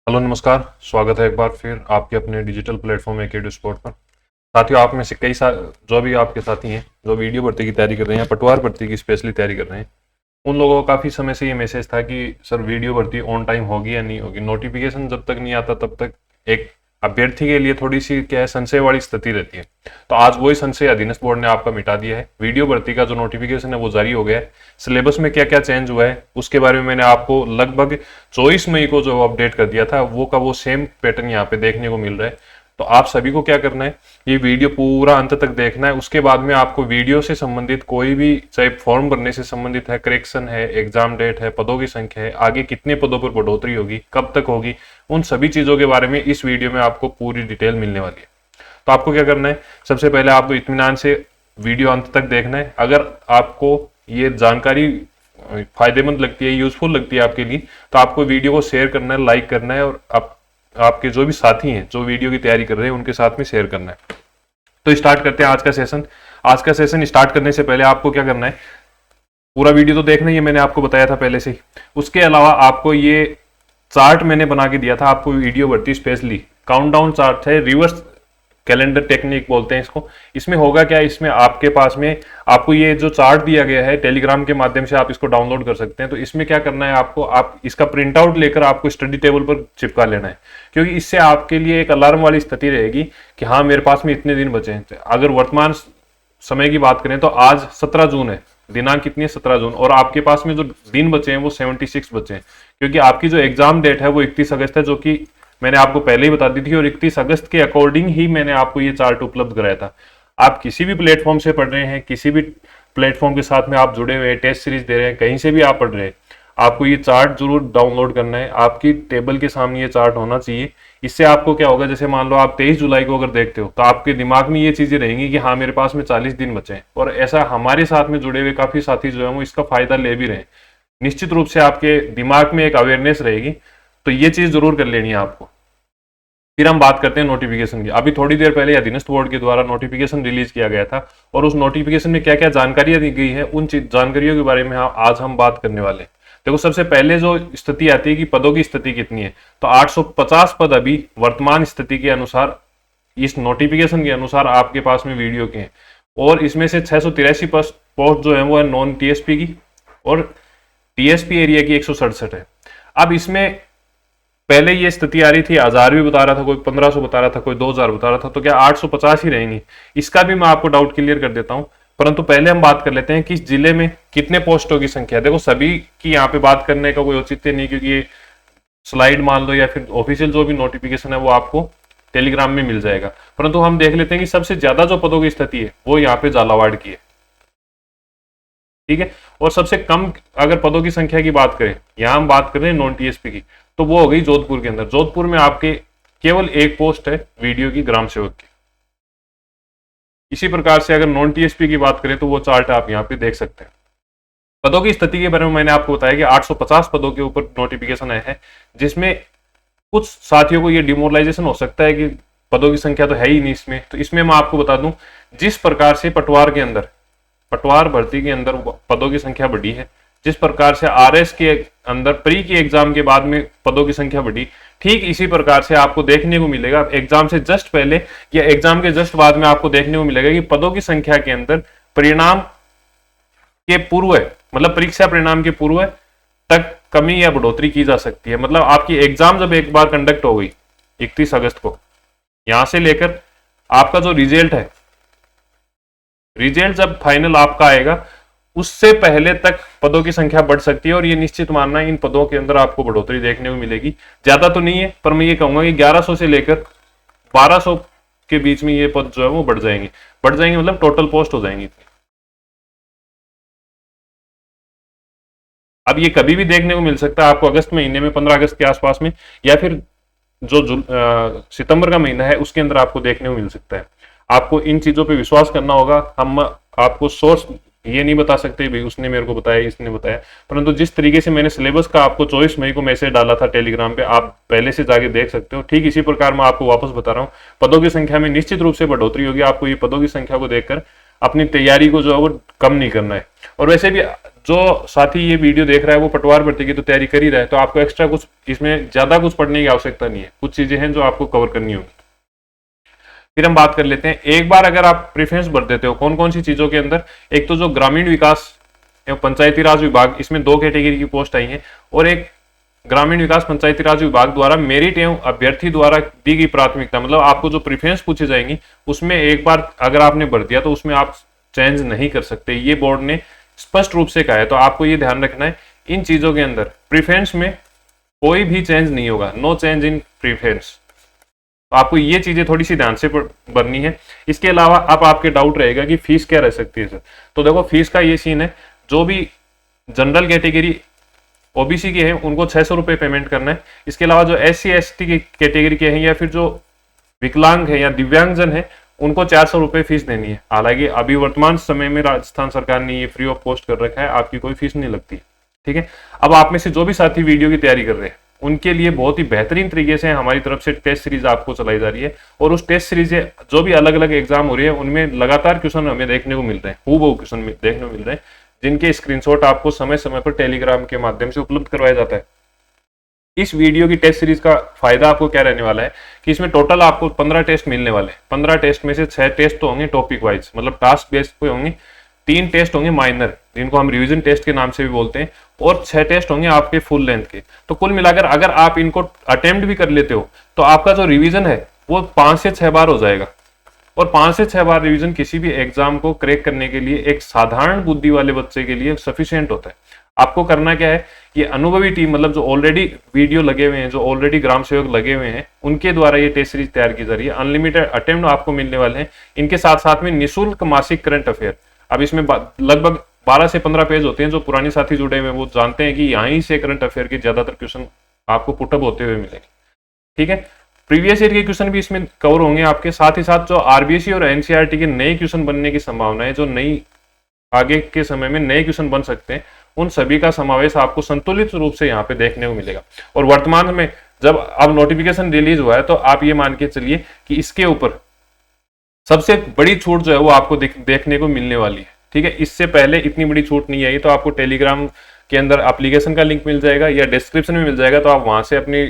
Hello नमस्कार। स्वागत है एक बार फिर आपके अपने डिजिटल प्लेटफॉर्म एकेडमी स्पोर्ट पर। साथियों, आप में से जो भी आपके साथी हैं जो वीडियो भर्ती की तैयारी कर रहे हैं, पटवार भर्ती की स्पेशली तैयारी कर रहे हैं, उन लोगों को काफ़ी समय से ये मैसेज था कि सर वीडियो भर्ती ऑन टाइम होगी या नहीं होगी। नोटिफिकेशन जब तक नहीं आता तब तक एक अभ्यर्थी के लिए थोड़ी सी क्या है, संशय वाली स्थिति रहती है। तो आज वही संशय अधीनस्थ बोर्ड ने आपका मिटा दिया है। वीडियो भर्ती का जो नोटिफिकेशन है वो जारी हो गया है। सिलेबस में क्या क्या चेंज हुआ है उसके बारे में मैंने आपको लगभग 24 मई को जो अपडेट कर दिया था वो का वो सेम पैटर्न यहाँ पे देखने को मिल रहा है। तो आप सभी को क्या करना है, ये वीडियो पूरा अंत तक देखना है। उसके बाद में आपको वीडियो से संबंधित कोई भी, चाहे फॉर्म भरने से संबंधित है, करेक्शन है, एग्जाम डेट है, पदों की संख्या है, आगे कितने पदों पर बढ़ोतरी होगी, कब तक होगी, उन सभी चीजों के बारे में इस वीडियो में आपको पूरी डिटेल मिलने वाली है। तो आपको क्या करना है, सबसे पहले आपको इत्मीनान से वीडियो अंत तक देखना है। अगर आपको ये जानकारी फायदेमंद लगती है, यूजफुल लगती है आपके लिए, तो आपको वीडियो को शेयर करना है, लाइक करना है और आपके जो भी साथी हैं जो वीडियो की तैयारी कर रहे हैं उनके साथ में शेयर करना है। तो स्टार्ट करते हैं आज का सेशन। आज का सेशन स्टार्ट करने से पहले आपको क्या करना है, पूरा वीडियो तो देखना ही है, मैंने आपको बताया था पहले से ही। उसके अलावा आपको ये चार्ट मैंने बना के दिया था आपको, वीडियो भर्ती स्पेशली काउंटडाउन चार्ट है, रिवर्स कैलेंडर टेक्निक बोलते हैं इसको। इसमें होगा क्या, इसमें आपके पास में आपको ये जो चार्ट दिया गया है टेलीग्राम के माध्यम से आप इसको डाउनलोड कर सकते हैं। तो इसमें क्या करना है आपको, आप इसका प्रिंट आउट लेकर आपको स्टडी टेबल पर चिपका लेना है, क्योंकि इससे आपके लिए एक अलार्म वाली स्थिति रहेगी कि हाँ मेरे पास में इतने दिन बचे हैं। अगर वर्तमान समय की बात करें तो आज 17 जून है, दिनांक कितनी है, 17 जून, और आपके पास में जो दिन बचे हैं वो 76 बचे हैं, क्योंकि आपकी जो एग्जाम डेट है वो 31 अगस्त है, जो कि मैंने आपको पहले ही बता दी थी, और 31 अगस्त के अकॉर्डिंग ही मैंने आपको ये चार्ट उपलब्ध कराया था। आप किसी भी प्लेटफॉर्म से पढ़ रहे हैं, किसी भी प्लेटफॉर्म के साथ में आप जुड़े हुए हैं, टेस्ट सीरीज दे रहे हैं, कहीं से भी आप पढ़ रहे हैं, आपको ये चार्ट जरूर डाउनलोड करना है। आपकी टेबल के सामने ये चार्ट होना चाहिए। इससे आपको क्या होगा, जैसे मान लो आप 23 जुलाई को अगर देखते हो तो आपके दिमाग में ये चीजें रहेंगी कि हाँ मेरे पास में 40 दिन बचे हैं, और ऐसा हमारे साथ में जुड़े हुए काफी साथी जो है वो इसका फायदा ले भी रहे हैं। निश्चित रूप से आपके दिमाग में एक अवेयरनेस रहेगी, तो ये चीज जरूर कर लेनी है आपको। फिर हम बात करते हैं नोटिफिकेशन की। अभी थोड़ी देर पहले अधीनस्थ बोर्ड के द्वारा नोटिफिकेशन रिलीज किया गया था, और उस नोटिफिकेशन में क्या क्या जानकारियां दी गई है उन जानकारियों के बारे में आज हम बात करने वाले हैं। देखो, सबसे पहले जो स्थिति आती है कि पदों की स्थिति कितनी है, तो 850 पद अभी वर्तमान स्थिति के अनुसार, इस नोटिफिकेशन के अनुसार आपके पास में वीडियो के हैं, और इसमें से 683 पोस्ट जो है वो है नॉन टीएसपी की, और टीएसपी एरिया की 167 है। अब इसमें पहले ये स्थिति आ रही थी, 1000 भी बता रहा था, कोई 1500 बता रहा था, कोई 2000 बता रहा था, तो क्या 850 ही रहेंगी? इसका भी मैं आपको डाउट क्लियर कर देता हूं, परंतु पहले हम बात कर लेते हैं कि इस जिले में कितने पोस्टों की संख्या। देखो, सभी की यहाँ पे बात करने का कोई औचित्य नहीं, क्योंकि ये स्लाइड मान लो या फिर ऑफिशियल जो भी नोटिफिकेशन है वो आपको टेलीग्राम में मिल जाएगा। परंतु हम देख लेते हैं कि सबसे ज्यादा जो पदों की स्थिति है वो यहाँ पे झालावाड़ की है, ठीक है। और सबसे कम अगर पदों की संख्या की बात करें, यहां हम बात कर रहे हैं नॉन टीएसपी की, तो वो हो गई जोधपुर के अंदर। जोधपुर में आपके केवल एक पोस्ट है वीडियो की, ग्राम सेवक की। इसी प्रकार से अगर नॉन टीएसपी की बात करें तो वो चार्ट आप यहाँ पे देख सकते हैं। पदों की स्थिति के बारे में मैंने आपको बताया कि 850 पदों के ऊपर नोटिफिकेशन आए हैं, जिसमें कुछ साथियों को ये डिमोरलाइजेशन हो सकता है कि पदों की संख्या तो है ही नहीं इसमें। तो इसमें मैं आपको बता दूं, जिस प्रकार से पटवार भर्ती के अंदर पदों की संख्या बढ़ी है, जिस प्रकार से आरएस के अंदर प्री की एग्जाम के बाद में पदों की संख्या बढ़ी, ठीक इसी प्रकार से आपको देखने को मिलेगा एग्जाम से जस्ट पहले या एग्जाम के जस्ट बाद में आपको देखने को मिलेगा कि पदों की संख्या के अंदर परिणाम के पूर्व, मतलब परीक्षा परिणाम के पूर्व तक कमी या बढ़ोतरी की जा सकती है। मतलब आपकी एग्जाम जब एक बार कंडक्ट हो गई 31 अगस्त को, यहां से लेकर आपका जो रिजल्ट जब फाइनल आपका आएगा उससे पहले तक पदों की संख्या बढ़ सकती है, और ये निश्चित मानना इन पदों के अंदर आपको बढ़ोतरी देखने को मिलेगी। ज्यादा तो नहीं है, पर मैं ये कहूंगा कि 1100 से लेकर 1200 के बीच में ये पद जो है वो बढ़ जाएंगे मतलब टोटल पोस्ट हो जाएंगी। अब ये कभी भी देखने को मिल सकता है आपको, अगस्त महीने में, 15 अगस्त के आसपास में, या फिर जो सितंबर का महीना है उसके अंदर आपको देखने को मिल सकता है। आपको इन चीजों पे विश्वास करना होगा। हम आपको सोर्स ये नहीं बता सकते भाई उसने मेरे को बताया, इसने बताया, परंतु जिस तरीके से मैंने सिलेबस का आपको 24 मई को मैसेज डाला था टेलीग्राम पे, आप पहले से जाके देख सकते हो। ठीक इसी प्रकार मैं आपको वापस बता रहा हूँ, पदों की संख्या में निश्चित रूप से बढ़ोतरी होगी। आपको ये पदों की संख्या को देखकर अपनी तैयारी को जो है वो कम नहीं करना है। और वैसे भी जो साथी ये वीडियो देख रहा है वो पटवार भर्ती की तो तैयारी कर ही रहा है, तो आपको एक्स्ट्रा कुछ इसमें ज्यादा कुछ पढ़ने की आवश्यकता नहीं है, कुछ चीजें हैं जो आपको कवर करनी होगी। फिर हम बात कर लेते हैं, एक बार अगर आप प्रेफरेंस भर देते हो कौन कौन सी चीजों के अंदर, एक तो जो ग्रामीण विकास एवं पंचायती राज विभाग, इसमें 2 कैटेगरी की पोस्ट आई है, और एक ग्रामीण विकास पंचायती राज विभाग द्वारा मेरिट एवं अभ्यर्थी द्वारा दी गई प्राथमिकता, मतलब आपको जो प्रेफरेंस पूछी जाएंगी उसमें एक बार अगर आपने भर दिया तो उसमें आप चेंज नहीं कर सकते, ये बोर्ड ने स्पष्ट रूप से कहा है। तो आपको ये ध्यान रखना है इन चीजों के अंदर प्रेफरेंस में कोई भी चेंज नहीं होगा, नो चेंज इन प्रेफरेंस। तो आपको ये चीजें थोड़ी सी ध्यान से भरनी है। इसके अलावा अब आपके डाउट रहेगा कि फीस क्या रह सकती है सर, तो देखो फीस का ये सीन है, जो भी जनरल कैटेगरी ओबीसी के हैं उनको 600 रुपये पेमेंट करना है। इसके अलावा जो SC ST की कैटेगरी के हैं या फिर जो विकलांग है या दिव्यांगजन है उनको 400 रुपये फीस देनी है। हालांकि अभी वर्तमान समय में राजस्थान सरकार ने ये फ्री ऑफ कॉस्ट कर रखा है, आपकी कोई फीस नहीं लगती, ठीक है। अब आप में से जो भी साथी वीडियो की तैयारी कर रहे हैं उनके लिए बहुत ही बेहतरीन तरीके से हमारी तरफ से टेस्ट सीरीज आपको चलाई जा रही है, और उस टेस्ट सीरीज से जो भी अलग अलग एग्जाम हो रही है उनमें लगातार क्वेश्चन हमें देखने को मिल रहे हैं, हूबहू क्वेश्चन देखने को मिल रहे हैं, जिनके स्क्रीनशॉट आपको समय समय पर टेलीग्राम के माध्यम से उपलब्ध करवाया जाता है। इस वीडियो की टेस्ट सीरीज का फायदा आपको क्या रहने वाला है कि इसमें टोटल आपको 15 टेस्ट मिलने वाले हैं। 15 टेस्ट में से 6 टेस्ट तो होंगे टॉपिक वाइज, मतलब टास्क बेस्ड पे होंगे, 3 टेस्ट होंगे माइनर जिनको हम रिवीजन टेस्ट के नाम से भी बोलते हैं, और 6 टेस्ट होंगे आपके फुल लेंथ के। तो कुल मिलाकर अगर आप इनको अटेम्प्ट भी कर लेते हो तो आपका जो रिवीजन है वो 5 से 6 बार हो जाएगा, और 5 से 6 बार रिवीजन किसी भी एग्जाम को क्रैक करने के लिए एक साधारण बुद्धि वाले बच्चे के लिए सफिशिएंट होता है। आपको करना क्या है, ये अनुभवी टीम, मतलब जो ऑलरेडी वीडियो लगे हुए हैं, जो ऑलरेडी ग्राम सेवक लगे हुए हैं, उनके द्वारा ये टेस्ट सीरीज तैयार की जा रही है। अनलिमिटेड अटेम्प्ट आपको मिलने वाले हैं, इनके साथ साथ में निःशुल्क मासिक करंट अफेयर। अब इसमें लगभग 12 से 15 पेज होते हैं, जो पुराने साथी जुड़े हुए हैं वो जानते हैं कि यहीं से करंट अफेयर के ज्यादातर क्वेश्चन आपको पुटअप होते हुए मिलेंगे, ठीक है। प्रीवियस ईयर के क्वेश्चन भी इसमें कवर होंगे आपके, साथ ही साथ जो आरबीएसई और एनसीईआरटी के नए क्वेश्चन बनने की संभावना है, जो नई आगे के समय में नए क्वेश्चन बन सकते हैं, उन सभी का समावेश आपको संतुलित रूप से यहाँ पे देखने को मिलेगा। और वर्तमान में जब अब नोटिफिकेशन रिलीज हुआ है तो आप ये मान के चलिए कि इसके ऊपर सबसे बड़ी छूट जो है वो आपको देखने को मिलने वाली है, ठीक है। इससे पहले इतनी बड़ी छूट नहीं आई, तो आपको टेलीग्राम के अंदर एप्लीकेशन का लिंक मिल जाएगा या डिस्क्रिप्शन में मिल जाएगा, तो आप वहां से अपनी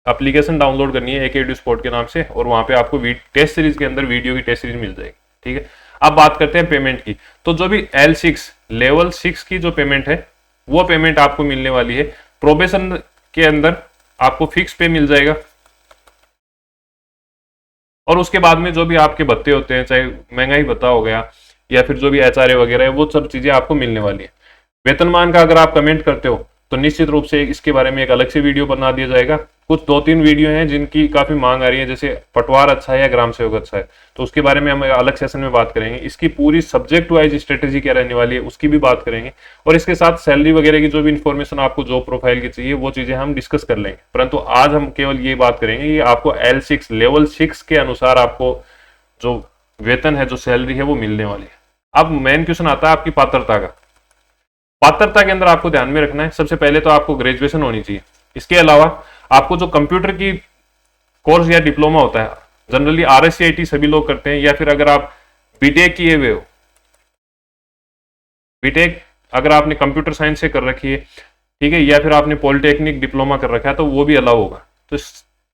एप्लीकेशन डाउनलोड करनी है AKEDU स्पोर्ट के नाम से, और वहां पे आपको टेस्ट सीरीज के अंदर वीडियो की टेस्ट सीरीज मिल जाएगी, ठीक है। अब बात करते हैं पेमेंट की, तो जो भी L6 लेवल 6 की जो पेमेंट है वो पेमेंट आपको मिलने वाली है। प्रोबेशन के अंदर आपको फिक्स पे मिल जाएगा, और उसके बाद में जो भी आपके भत्ते होते हैं, चाहे महंगाई भत्ता हो गया या फिर जो भी HRA वगैरह है, वो सब चीजें आपको मिलने वाली है। वेतनमान का अगर आप कमेंट करते हो तो निश्चित रूप से इसके बारे में एक अलग से वीडियो बना दिया जाएगा। कुछ 2-3 वीडियो हैं जिनकी काफी मांग आ रही है, जैसे पटवार अच्छा है या ग्राम सेवक अच्छा है, तो उसके बारे में हम अलग सेशन में बात करेंगे। इसकी पूरी सब्जेक्ट वाइज स्ट्रेटेजी क्या रहने वाली है उसकी भी बात करेंगे, और इसके साथ सैलरी वगैरह की जो भी इन्फॉर्मेशन आपको जॉब प्रोफाइल की चाहिए वो चीजें हम डिस्कस कर लेंगे। परंतु आज हम केवल ये बात करेंगे कि आपको L6 लेवल 6 के अनुसार आपको जो वेतन है, जो सैलरी है वो मिलने वाली है। अब मेन क्वेश्चन आता है आपकी पात्रता का। पात्रता के अंदर आपको ध्यान में रखना है, सबसे पहले तो आपको ग्रेजुएशन होनी चाहिए। इसके अलावा आपको जो कंप्यूटर की कोर्स या डिप्लोमा होता है, जनरली RSCIT सभी लोग करते हैं, या फिर अगर आप बीटेक किए हुए हो, बीटेक अगर आपने कंप्यूटर साइंस से कर रखी है, ठीक है, या फिर आपने पॉलिटेक्निक डिप्लोमा कर रखा है, तो वो भी अलाउ होगा। तो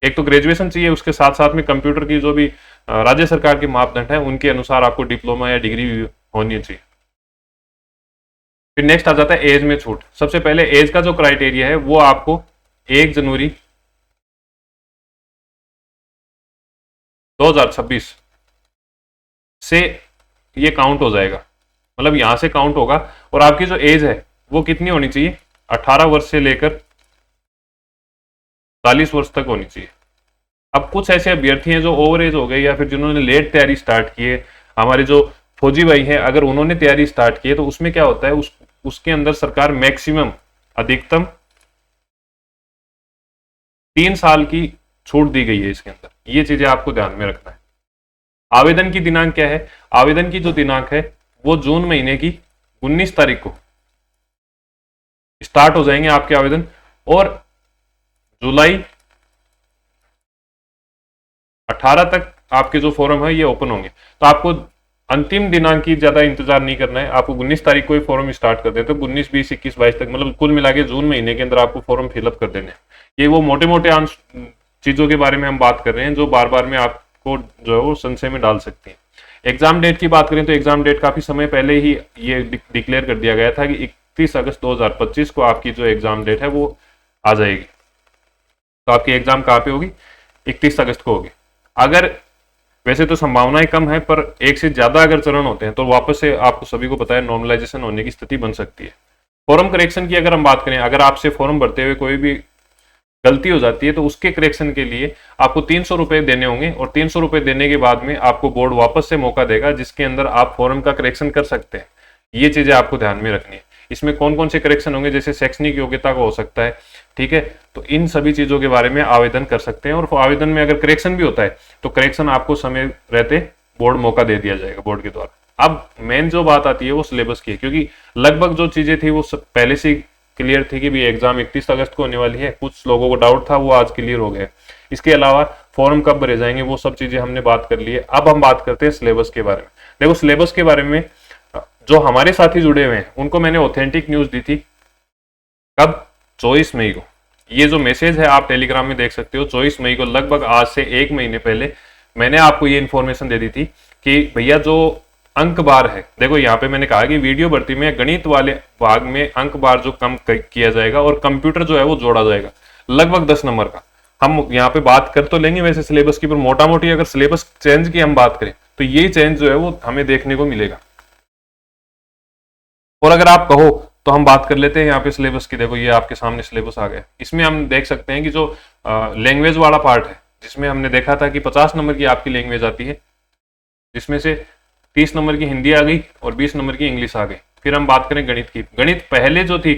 एक तो ग्रेजुएशन चाहिए, उसके साथ साथ में कंप्यूटर की जो भी राज्य सरकार के मापदंड है उनके अनुसार आपको डिप्लोमा या डिग्री होनी चाहिए। फिर नेक्स्ट आ जाता है एज में छूट। सबसे पहले एज का जो क्राइटेरिया है वो आपको 1 जनवरी 2026 से ये काउंट हो जाएगा, मतलब यहां से काउंट होगा, और आपकी जो एज है वो कितनी होनी चाहिए, 18 वर्ष से लेकर 40 वर्ष तक होनी चाहिए। अब कुछ ऐसे अभ्यर्थी हैं जो ओवर एज हो गए या फिर जिन्होंने लेट तैयारी स्टार्ट की है, हमारे जो फौजी भाई हैं अगर उन्होंने तैयारी स्टार्ट की है, तो उसमें क्या होता है, उसके अंदर सरकार मैक्सिमम अधिकतम 3 साल की छूट दी गई है इसके अंदर। ये चीजें आपको ध्यान में रखना है। आवेदन की दिनांक क्या है, आवेदन की जो दिनांक है वो जून महीने की 19 तारीख को स्टार्ट हो जाएंगे आपके आवेदन, और जुलाई 18 तक आपके जो फॉर्म है ये ओपन होंगे। तो आपको अंतिम दिनांक की ज्यादा इंतजार नहीं करना है, आपको 19 तारीख को ही फॉर्म स्टार्ट कर देते हैं, तो 19, 20, 21, 22 तक मतलब कुल मिला के जून महीने के अंदर आपको फॉर्म फिलअप कर देने हैं। ये वो मोटे मोटे चीजों के बारे में हम बात कर रहे हैं जो बार बार में आपको जो है वो संशय में डाल सकती है। एग्जाम डेट की बात करें तो एग्जाम डेट काफी समय पहले ही ये डिक्लेयर कर दिया गया था कि 31 अगस्त 2025 को आपकी जो एग्जाम डेट है वो आ जाएगी। तो आपकी एग्जाम कहाँ पे होगी? 31 अगस्त को होगी। अगर वैसे तो संभावनाएं कम है, पर एक से ज्यादा अगर चरण होते हैं तो वापस से आपको सभी को पता है नॉर्मलाइजेशन होने की स्थिति बन सकती है। फॉर्म करेक्शन की अगर हम बात करें, अगर आपसे फॉर्म भरते हुए कोई भी गलती हो जाती है तो उसके करेक्शन के लिए आपको 300 रुपए देने होंगे, और 300 रुपए देने के बाद में आपको बोर्ड वापस से मौका देगा जिसके अंदर आप फॉर्म का करेक्शन कर सकते हैं। ये चीजें आपको ध्यान में रखनी है। इसमें कौन कौन से करेक्शन होंगे, जैसे शैक्षणिक योग्यता का हो सकता है, ठीक है, तो इन सभी चीजों के बारे में आवेदन कर सकते हैं। और आवेदन में अगर करेक्शन भी होता है तो करेक्शन आपको समय रहते बोर्ड मौका दे दिया जाएगा बोर्ड के द्वारा। अब मेन जो बात आती है वो सिलेबस की है, क्योंकि लगभग जो चीजें थी वो पहले से क्लियर थी कि भी एग्जाम 31 अगस्त को होने वाली है। कुछ लोगों को डाउट था, वो आज क्लियर हो गए। इसके अलावा फॉर्म कब भरे जाएंगे वो सब चीजें हमने बात कर ली है। अब हम बात करते हैं सिलेबस के बारे में। देखो, सिलेबस के बारे में जो हमारे साथी जुड़े हुए हैं उनको मैंने ऑथेंटिक न्यूज दी थी। कब? 24 मई को। ये जो मैसेज है आप टेलीग्राम में देख सकते हो। 24 मई को, लगभग आज से 1 महीने पहले मैंने आपको ये इन्फॉर्मेशन दे दी थी कि भैया जो अंक बार है, देखो यहाँ पे मैंने कहा कि वीडियो भर्ती में गणित वाले भाग में अंक बार जो कम किया जाएगा और कंप्यूटर जो है वो जोड़ा जाएगा, लगभग 10 नंबर का। हम यहाँ पे बात कर तो लेंगे वैसे सिलेबस की, पर मोटा मोटी अगर सिलेबस चेंज की हम बात करें तो ये चेंज जो है वो हमें देखने को मिलेगा। और अगर आप कहो तो हम बात कर लेते हैं यहाँ पे सिलेबस की। देखो, ये आपके सामने सिलेबस आ गया। इसमें हम देख सकते हैं कि जो लैंग्वेज वाला पार्ट है, जिसमें हमने देखा था कि 50 नंबर की आपकी लैंग्वेज आती है, जिसमें से 30 नंबर की हिंदी आ गई और 20 नंबर की इंग्लिश आ गई। फिर हम बात करें गणित की। गणित पहले जो थी,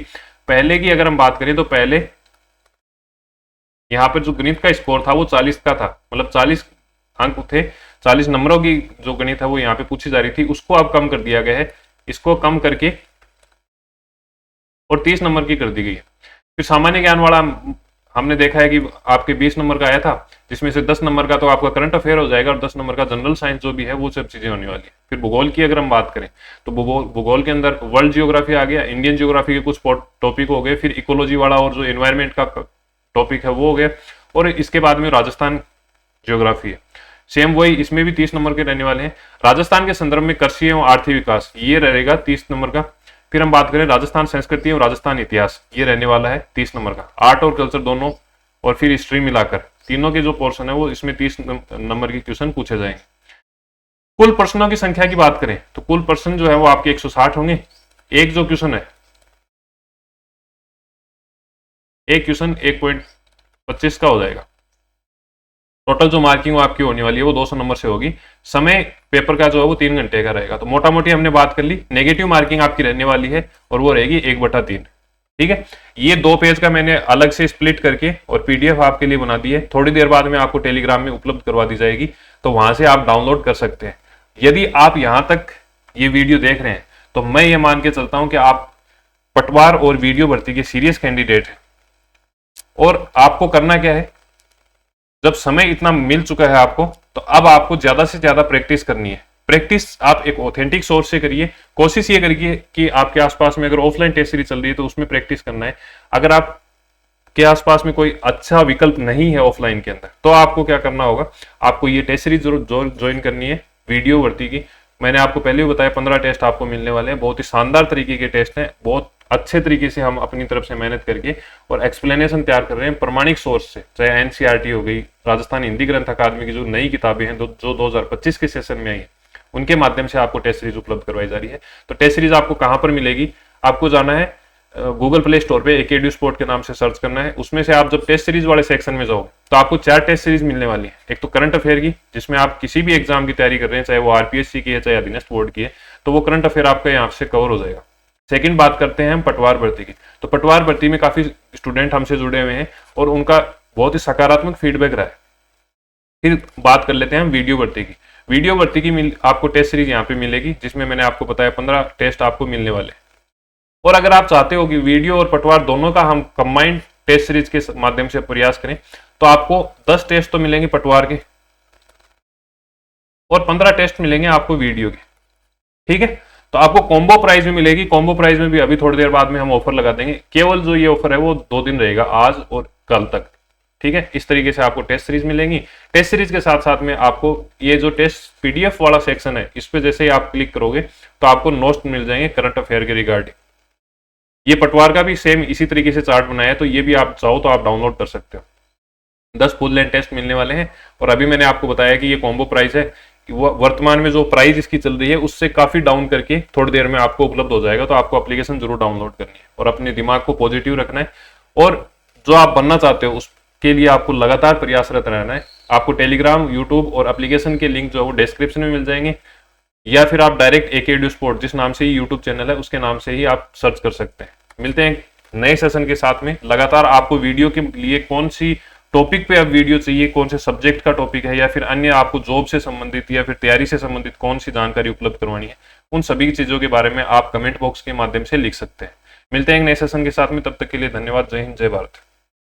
पहले की अगर हम बात करें तो पहले यहाँ पे जो गणित का स्कोर था वो 40 का था, मतलब 40 अंक थे। 40 नंबरों की जो गणित है वो यहाँ पे पूछी जा रही थी, उसको अब कम कर दिया गया है। इसको कम करके और 30 नंबर की कर दी गई है। फिर सामान्य ज्ञान वाला हमने देखा है कि आपके 20 नंबर का आया था, जिसमें से 10 नंबर का तो आपका करंट अफेयर हो जाएगा और 10 नंबर का जनरल साइंस जो भी है वो सब चीजें होने वाली है। फिर भूगोल की अगर हम बात करें तो भूगोल के अंदर वर्ल्ड जियोग्राफी आ गया, इंडियन जियोग्राफी के कुछ टॉपिक हो गए, फिर इकोलॉजी वाला और जो एनवायरमेंट का टॉपिक है वो हो गया, और इसके बाद में राजस्थान जियोग्राफी है। सेम वही, इसमें भी 30 नंबर के रहने वाले हैं। राजस्थान के संदर्भ में कृषि एवं आर्थिक विकास, ये रहेगा 30 नंबर का। फिर हम बात करें राजस्थान संस्कृति एवं राजस्थान इतिहास, ये रहने वाला है 30 नंबर का। आर्ट और कल्चर दोनों और फिर हिस्ट्री मिलाकर तीनों के जो पोर्शन है वो इसमें 30 नंबर के क्वेश्चन पूछे जाएंगे। कुल प्रश्नों की संख्या की बात करें तो कुल प्रश्न जो है वो आपके 160 होंगे। एक जो क्वेश्चन है, एक क्वेश्चन 1.25 का हो जाएगा। टोटल जो मार्किंग आपकी होने वाली है वो 200 नंबर से होगी। समय पेपर का जो है वो 3 घंटे का रहेगा। तो मोटा मोटी हमने बात कर ली। नेगेटिव मार्किंग आपकी रहने वाली है और वो रहेगी 1/3। ठीक है, ये 2 पेज का मैंने अलग से स्प्लिट करके और पीडीएफ आपके लिए बना दी है। थोड़ी देर बाद में आपको टेलीग्राम में उपलब्ध करवा दी जाएगी, तो वहां से आप डाउनलोड कर सकते हैं। यदि आप यहां तक ये वीडियो देख रहे हैं तो मैं ये मान के चलता हूं कि आप पटवार और वीडियो भर्ती के सीरियस कैंडिडेट हैं। और आपको करना क्या है, जब समय इतना मिल चुका है आपको, तो अब आपको ज्यादा से ज्यादा प्रैक्टिस करनी है। प्रैक्टिस आप एक ऑथेंटिक सोर्स से करिए। कोशिश ये करिए कि आपके आसपास में अगर ऑफलाइन टेस्ट सीरीज चल रही है तो उसमें प्रैक्टिस करना है। अगर आप के आसपास में कोई अच्छा विकल्प नहीं है ऑफलाइन के अंदर, तो आपको क्या करना होगा, आपको ये टेस्ट सीरीज जरूर ज्वाइन करनी है वीडियो भर्ती की। मैंने आपको पहले भी बताया 15 टेस्ट आपको मिलने वाले हैं। बहुत ही शानदार तरीके के टेस्ट हैं, बहुत अच्छे तरीके से हम अपनी तरफ से मेहनत करके और एक्सप्लेनेशन तैयार कर रहे हैं प्रमाणिक सोर्स से। चाहे एनसीईआरटी हो गई, राजस्थान हिंदी ग्रंथ अकादमी की जो नई किताबें हैं जो 2025 के सेशन में आई है, उनके माध्यम से आपको टेस्ट सीरीज उपलब्ध करवाई जा रही है। तो टेस्ट सीरीज आपको कहां पर मिलेगी, आपको जाना है गूगल प्ले स्टोर पे एकेडू स्पोर्ट के नाम से सर्च करना है। उसमें से आप जब टेस्ट सीरीज वाले सेक्शन में जाओ तो आपको 4 टेस्ट सीरीज मिलने वाली है। एक तो करंट अफेयर की, जिसमें आप किसी भी एग्जाम की तैयारी कर रहे हैं, चाहे वो आरपीएससी की है चाहे अधीनस्थ बोर्ड की है, तो वो करंट अफेयर आपका यहाँ से कवर हो जाएगा। सेकंड बात करते हैं हम पटवार भर्ती की। तो पटवार भर्ती में काफी स्टूडेंट हमसे जुड़े हुए हैं और उनका बहुत ही सकारात्मक फीडबैक रहा है। फिर बात कर लेते हैं हम वीडियो भर्ती की। वीडियो भर्ती की आपको टेस्ट सीरीज यहाँ पे मिलेगी, जिसमें मैंने आपको बताया 15 टेस्ट आपको मिलने वाले। और अगर आप चाहते हो कि वीडियो और पटवार दोनों का हम कंबाइंड टेस्ट सीरीज के माध्यम से प्रयास करें, तो आपको 10 टेस्ट तो मिलेंगे पटवार के और 15 टेस्ट मिलेंगे आपको वीडियो के। ठीक है, तो आपको कॉम्बो प्राइस में मिलेगी। कॉम्बो प्राइस में भी अभी थोड़ी देर बाद में हम ऑफर लगा देंगे। केवल जो ये ऑफर है वो 2 दिन रहेगा, आज और कल तक। ठीक है, इस तरीके से आपको टेस्ट सीरीज मिलेंगी। टेस्ट सीरीज के साथ साथ में आपको ये जो टेस्ट पीडीएफ वाला सेक्शन है, इस पे जैसे ही आप क्लिक करोगे तो आपको नोट्स मिल जाएंगे करंट अफेयर के रिगार्डिंग। ये पटवार का भी सेम इसी तरीके से चार्ट बनाया है, तो ये भी आप चाहो तो आप डाउनलोड कर सकते हो। 10 फुल लेंथ टेस्ट मिलने वाले हैं। और अभी मैंने आपको बताया कि ये कॉम्बो प्राइस है, वर्तमान में जो प्राइस इसकी चल रही है उससे काफी डाउन करके थोड़ी देर में आपको उपलब्ध हो जाएगा। तो आपको एप्लीकेशन जरूर डाउनलोड करनी है और अपने दिमाग को पॉजिटिव रखना है, और जो आप बनना चाहते हो उसके लिए आपको लगातार प्रयासरत रहना है। आपको टेलीग्राम, यूट्यूब और एप्लीकेशन के लिंक जो है वो डिस्क्रिप्शन में मिल जाएंगे, या फिर आप डायरेक्ट AK EduSport जिस नाम से ही यूट्यूब चैनल है उसके नाम से ही आप सर्च कर सकते हैं। मिलते हैं नए सेशन के साथ में। लगातार आपको वीडियो के लिए कौन सी टॉपिक पे अब वीडियो चाहिए, कौन से सब्जेक्ट का टॉपिक है, या फिर अन्य आपको जॉब से संबंधित या फिर तैयारी से संबंधित कौन सी जानकारी उपलब्ध करवानी है, उन सभी चीजों के बारे में आप कमेंट बॉक्स के माध्यम से लिख सकते हैं। मिलते हैं एक नए सेशन के साथ में, तब तक के लिए धन्यवाद। जय हिंद, जय भारत।